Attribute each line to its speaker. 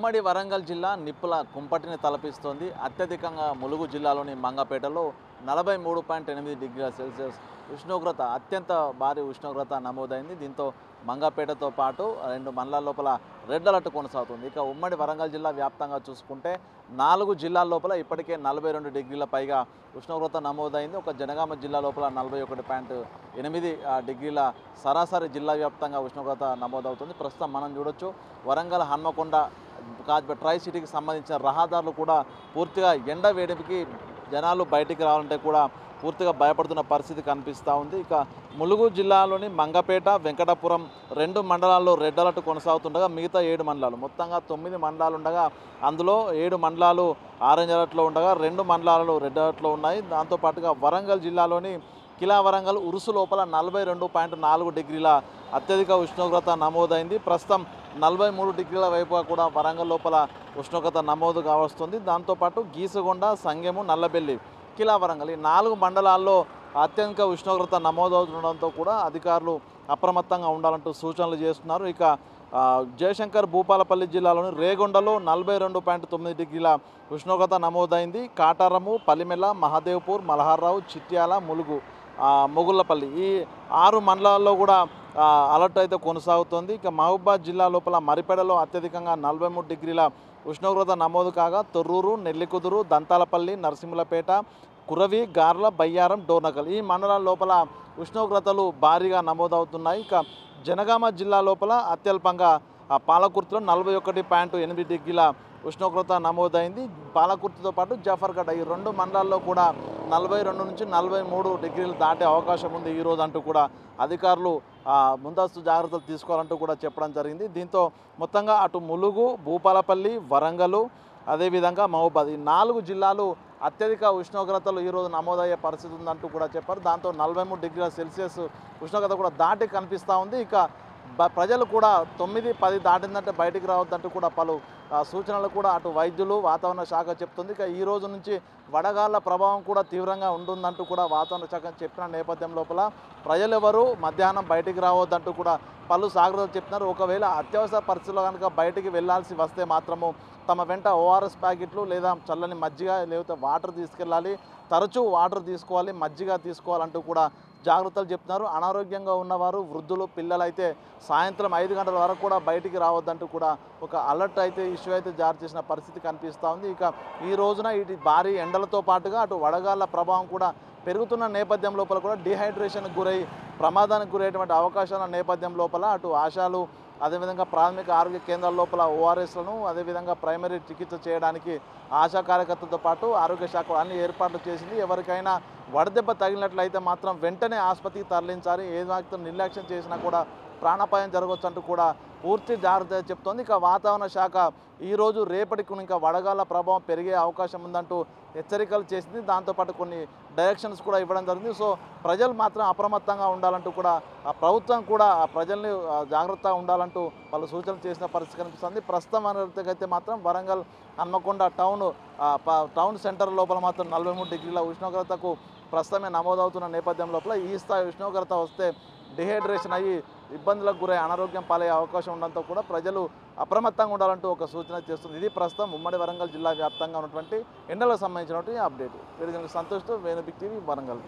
Speaker 1: ఉమ్మడి వరంగల్ జిల్లా నిప్పుల కుంపటిని తలపిస్తోంది. అత్యధికంగా ములుగు జిల్లాలోని మంగపేటలో 43.8 డిగ్రీల సెల్సియస్ ఉష్ణోగ్రత అత్యంత భారీ ఉష్ణోగ్రత నమోదైంది. దీంతో మంగపేటతో పాటు 2 మండలాల లోపల రెడ్ అలర్ట్ కొనసాగుతుంది. ఇక ఉమ్మడి వరంగల్ జిల్లా వ్యాప్తంగా చూసుకుంటే 4 జిల్లాల లోపల ఇప్పటికే 42 డిగ్రీల పైగా ఉష్ణోగ్రత నమోదైంది. ఒక జనగామ జిల్లా లోపల 41.8 డిగ్రీల సరాసరి జిల్లా వ్యాప్తంగా ఉష్ణోగ్రత నమోదవుతుంది. ప్రస్తుతం మనం చూడొచ్చు వరంగల్ హన్మకొండ ట్రై సిటీకి సంబంధించిన రహదారులు కూడా పూర్తిగా ఎండ వేడికి జనాలు బయటికి రావాలంటే కూడా పూర్తిగా భయపడుతున్న పరిస్థితి కనిపిస్తూ ఉంది. ఇక ములుగు జిల్లాలోని మంగపేట, వెంకటపురం 2 మండలాల్లో రెడ్ అలర్ట్ కొనసాగుతుండగా మిగతా 7 మండలాలు మొత్తంగా 9 మండలాలు ఉండగా అందులో 7 మండలాలు ఆరెంజ్ అలర్ట్లో ఉండగా 2 మండలాలు రెడ్ అలర్ట్లో ఉన్నాయి. దాంతోపాటుగా వరంగల్ జిల్లాలోని కిలా వరంగల్ ఉరుసు లోపల 42.4 డిగ్రీల అత్యధిక ఉష్ణోగ్రత నమోదైంది. ప్రస్తుతం 43 డిగ్రీల వైపుగా కూడా వరంగల్ లోపల ఉష్ణోగ్రత నమోదు కావస్తుంది. దాంతోపాటు గీసుగొండ, సంగెము, నల్లబెల్లి, కిలా వరంగల్ ఈ 4 మండలాల్లో అత్యధిక ఉష్ణోగ్రత నమోదవుతుండడంతో కూడా అధికారులు అప్రమత్తంగా ఉండాలంటూ సూచనలు చేస్తున్నారు. ఇక జయశంకర్ భూపాలపల్లి జిల్లాలోని రేగొండలో 42.9 డిగ్రీల ఉష్ణోగ్రత నమోదైంది. కాటారము, పల్లిమెల, మహదేవ్పూర్, మలహార్రావు, చిట్యాల, ములుగు, మొగుళ్ళపల్లి ఈ 6 మండలాల్లో కూడా అలర్ట్ అయితే కొనసాగుతోంది. ఇక మహబూబాద్ జిల్లా లోపల మరిపెడలో అత్యధికంగా 43 డిగ్రీల ఉష్ణోగ్రత నమోదు కాగా తొర్రూరు, నెల్లికుదురు, దంతాలపల్లి, నరసింహులపేట, కురవి, గార్ల, బయ్యారం, డోర్నకల్ ఈ మండలాల లోపల ఉష్ణోగ్రతలు భారీగా నమోదవుతున్నాయి. ఇక జనగామ జిల్లా లోపల అత్యల్పంగా పాలకుర్తిలో 41.8 డిగ్రీల ఉష్ణోగ్రత నమోదైంది. పాలకుర్తితో పాటు జాఫర్గఢ ఈ 2 మండలాల్లో కూడా 42 నుంచి 43 డిగ్రీలు దాటే అవకాశం ఉంది ఈరోజు అంటూ కూడా అధికారులు ముందస్తు జాగ్రత్తలు తీసుకోవాలంటూ కూడా చెప్పడం జరిగింది. దీంతో మొత్తంగా అటు ములుగు, భూపాలపల్లి, వరంగల్, అదేవిధంగా మహబూబాద్ ఈ 4 జిల్లాలు అత్యధిక ఉష్ణోగ్రతలు ఈరోజు నమోదయ్యే పరిస్థితి ఉందంటూ కూడా చెప్పారు. దాంతో 43 డిగ్రీల సెల్సియస్ ఉష్ణోగ్రత కూడా దాటి కనిపిస్తూ ఉంది. ఇక ప్రజలు కూడా 9, 10 దాటిందంటే బయటికి రావద్దంటూ కూడా పలు సూచనలు కూడా అటు వైద్యులు, వాతావరణ శాఖ చెప్తుంది. ఇక ఈ రోజు నుంచి వడగాళ్ల ప్రభావం కూడా తీవ్రంగా ఉంటుందంటూ కూడా వాతావరణ శాఖ చెప్పిన నేపథ్యం లోపల ప్రజలెవరూ మధ్యాహ్నం బయటికి రావద్దంటూ కూడా పలు జాగ్రత్తలు చెప్తున్నారు. ఒకవేళ అత్యవసర పరిస్థితుల్లో కనుక బయటికి వెళ్లాల్సి వస్తే మాత్రము తమ వెంట ఓఆర్ఎస్ ప్యాకెట్లు లేదా చల్లని మజ్జిగ లేకపోతే వాటర్ తీసుకెళ్ళాలి. తరచూ వాటర్ తీసుకోవాలి, మజ్జిగ తీసుకోవాలంటూ కూడా జాగ్రత్తలు చెప్తున్నారు. అనారోగ్యంగా ఉన్నవారు, వృద్ధులు, పిల్లలైతే సాయంత్రం 5 గంటల వరకు కూడా బయటికి రావద్దంటూ కూడా ఒక అలర్ట్ అయితే ఇష్యూ అయితే జారీ చేసిన పరిస్థితి కనిపిస్తూ ఉంది. ఇక ఈ రోజున ఇటు భారీ ఎండలతో పాటుగా అటు వడగాళ్ల ప్రభావం కూడా పెరుగుతున్న నేపథ్యం లోపల కూడా డిహైడ్రేషన్కి గురై ప్రమాదానికి గురయ్యేటువంటి అవకాశాల నేపథ్యం లోపల అటు ఆశాలు, అదేవిధంగా ప్రాథమిక ఆరోగ్య కేంద్రాల లోపల ఓఆర్ఎస్లను, అదేవిధంగా ప్రైమరీ చికిత్స చేయడానికి ఆశా కార్యకర్తలతో పాటు ఆరోగ్య శాఖ అన్ని ఏర్పాట్లు చేసింది. ఎవరికైనా వడదెబ్బ తగిలినట్లయితే మాత్రం వెంటనే ఆసుపత్రికి తరలించాలి. ఏ మాత్రం నిర్లక్ష్యం చేసినా కూడా ప్రాణాపాయం జరగవచ్చు అంటూ కూడా పూర్తి జాగ్రత్త చెప్తోంది. ఇక వాతావరణ శాఖ ఈరోజు రేపటికి ఇంకా వడగాళ్ల ప్రభావం పెరిగే అవకాశం ఉందంటూ హెచ్చరికలు చేసింది. దాంతోపాటు కొన్ని డైరెక్షన్స్ కూడా ఇవ్వడం జరిగింది. సో ప్రజలు మాత్రం అప్రమత్తంగా ఉండాలంటూ కూడా ప్రభుత్వం కూడా ప్రజల్ని జాగ్రత్తగా ఉండాలంటూ వాళ్ళు సూచనలు చేసిన పరిస్థితి కనిపిస్తుంది. ప్రస్తుతం అయితే మాత్రం వరంగల్ హన్మకొండ టౌన్ సెంటర్ లోపల మాత్రం 43 డిగ్రీల ఉష్ణోగ్రతకు ప్రస్తుతమే నమోదవుతున్న నేపథ్యం లోపల ఈ స్థాయి ఉష్ణోగ్రత వస్తే డిహైడ్రేషన్ అయ్యి ఇబ్బందులకు గురై అనారోగ్యం పాలయ్యే అవకాశం ఉండడంతో కూడా ప్రజలు అప్రమత్తంగా ఉండాలంటూ ఒక సూచన చేస్తుంది. ఇది ప్రస్తుతం ఉమ్మడి వరంగల్ జిల్లా వ్యాప్తంగా ఉన్నటువంటి ఎండలకు సంబంధించినటువంటి అప్డేట్. సంతోష్తో వేణు బిగ్ టీవీ వరంగల్.